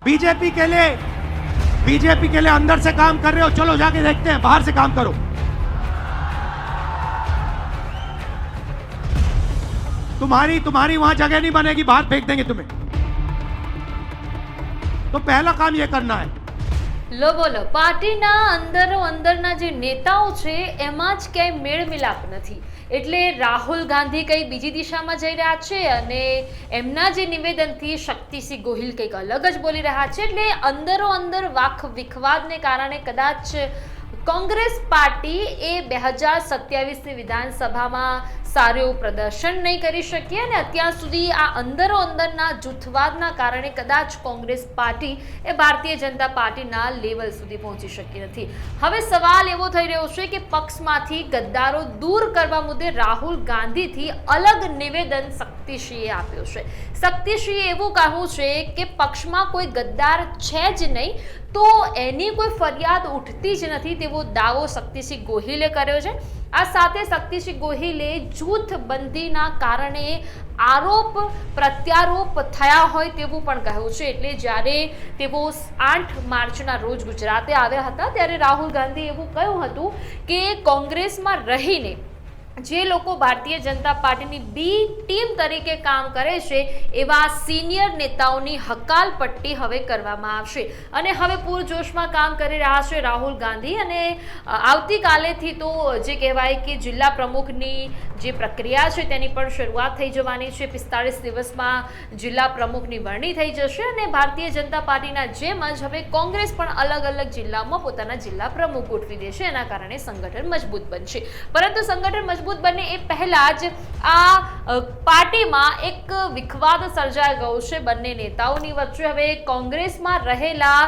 BJP के लिए अंदर से काम कर रहे हो, चलो जाके देखते हैं, बाहर से काम करो। तुम्हारी वहां जगह नहीं बनेगी, बाहर फेंक देंगे तुम्हें। तो पहला काम ये करना है। લો બોલો, પાર્ટીના અંદરના જે નેતાઓ છે એમાં જ ક્યાંય મેળ મિલાપ નથી, એટલે રાહુલ ગાંધી કંઈ બીજી દિશામાં જઈ રહ્યા છે અને એમના જે નિવેદનથી શક્તિસિંહ ગોહિલ કંઈક અલગ જ બોલી રહ્યા છે, એટલે અંદર વાક વિખવાદને કારણે કદાચ કોંગ્રેસ પાર્ટી એ 2027ની વિધાનસભામાં સારું એવું પ્રદર્શન નહીં કરી શકી અને અત્યાર સુધી આ અંદરના જૂથવાદના કારણે કદાચ કોંગ્રેસ પાર્ટી એ ભારતીય જનતા પાર્ટીના લેવલ સુધી પહોંચી શકી નથી। હવે સવાલ એવો થઈ રહ્યો છે કે પક્ષમાંથી ગદ્દારો દૂર કરવા મુદ્દે રાહુલ ગાંધીથી અલગ નિવેદન શક્તિસિંહે આપ્યું છે। શક્તિસિંહે એવું કહ્યું છે કે પક્ષમાં કોઈ ગદ્દાર છે જ નહીં, તો એની કોઈ ફરિયાદ ઉઠતી જ નથી તેવો દાવો શક્તિસિંહ ગોહિલે કર્યો છે। આ સાથે શક્તિસિંહ ગોહિલે જૂથબંધીના કારણે આરોપ પ્રત્યારોપ થયા હોય તેવું પણ કહ્યું છે। એટલે જ્યારે તેઓ 8 માર્ચના રોજ ગુજરાતે આવ્યા હતા ત્યારે રાહુલ ગાંધી એવું કહ્યું હતું કે કોંગ્રેસમાં રહીને જે લોકો ભારતીય જનતા પાર્ટીની બી ટીમ તરીકે કામ કરે છે એવા સિનિયર નેતાઓની હકાલપટ્ટી હવે કરવામાં આવશે અને હવે પૂરજોશમાં કામ કરી રહ્યા છે રાહુલ ગાંધી। અને આવતીકાલેથી તો જે કહેવાય કે જિલ્લા પ્રમુખની જે પ્રક્રિયા છે તેની પણ શરૂઆત થઈ જવાની છે। 45 દિવસમાં જિલ્લા પ્રમુખની વરણી થઈ જશે અને ભારતીય જનતા પાર્ટીના જેમ જ હવે કોંગ્રેસ પણ અલગ જિલ્લામાં પોતાના જિલ્લા પ્રમુખ ગોઠવી દેશે, એના કારણે સંગઠન મજબૂત બનશે। પરંતુ સંગઠન મજબૂત બને એ પહેલા જ આ પાર્ટીમાં એક વિખવાદ સર્જાઈ ગયો છે બંને નેતાઓની વચ્ચે। હવે કોંગ્રેસમાં રહેલા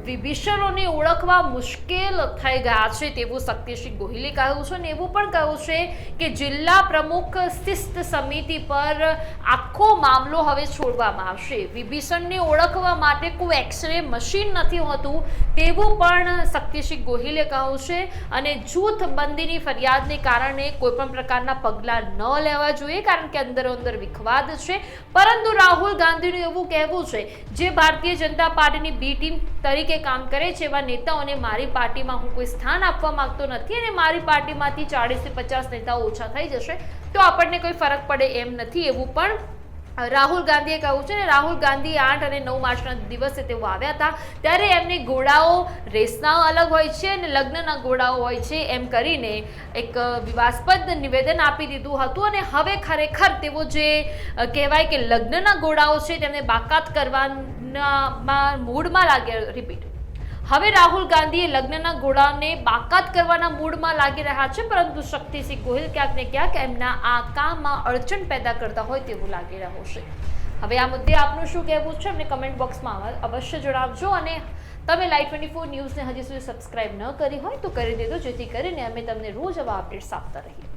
વિભીષણોને ઓળખવા મુશ્કેલ થઈ ગયા છે તેવું શક્તિસિંહ ગોહિલે કહ્યું છે અને એવું પણ કહ્યું છે કે જિલ્લા પ્રમુખ શિસ્ત સમિતિ પર આખો મામલો હવે છોડવામાં આવશે। વિભીષણને ઓળખવા માટે કોઈ એક્સરે મશીન નથી હોતું તેવું પણ શક્તિસિંહ ગોહિલે કહ્યું છે અને જૂથબંધીની ફરિયાદને કારણે કોઈ પણ પ્રકારના પગલાં ન લેવા જોઈએ કારણ કે અંદર વિખવાદ છે। પરંતુ રાહુલ ગાંધીનું એવું કહેવું છે જે ભારતીય જનતા પાર્ટીની બી ટીમ તરીકે કામ કરે છે એવા નેતાઓને મારી પાર્ટીમાં હું કોઈ સ્થાન આપવા માંગતો નથી અને મારી પાર્ટીમાંથી 40 થી 50 નેતાઓ ઓછા થઈ જશે તો આપણને કોઈ ફરક પડે એમ નથી, એવું પણ રાહુલ ગાંધીએ કહ્યું છે। રાહુલ ગાંધી 8 અને 9 માર્ચના દિવસે તેઓ આવ્યા હતા ત્યારે એમની ઘોડાઓ રેસના અલગ હોય છે અને લગ્નના ઘોડાઓ હોય છે એમ કરીને એક વિવાદાસ્પદ નિવેદન આપી દીધું હતું અને હવે ખરેખર તેઓ જે કહેવાય કે લગ્નના ઘોડાઓ છે તેમને બાકાત કરવાના મૂડમાં લાગ્યા। હવે રાહુલ ગાંધીએ લગ્નના ઘોડાને બાકાત કરવાના મૂડમાં લાગી રહ્યા છે, પરંતુ શક્તિસિંહ ગોહિલ ક્યાંક ને ક્યાંક એમના આ કામમાં અડચણ પેદા કરતા હોય તેવું લાગી રહ્યું છે। હવે આ મુદ્દે આપનું શું કહેવું છે અમને કમેન્ટ બોક્સમાં અવશ્ય જણાવજો અને તમે લાઈવ 24 ન્યૂઝને હજી સુધી સબસ્ક્રાઇબ ન કરી હોય તો કરી દેજો જેથી કરીને અમે તમને રોજ આવા અપડેટ્સ આપતા રહીએ।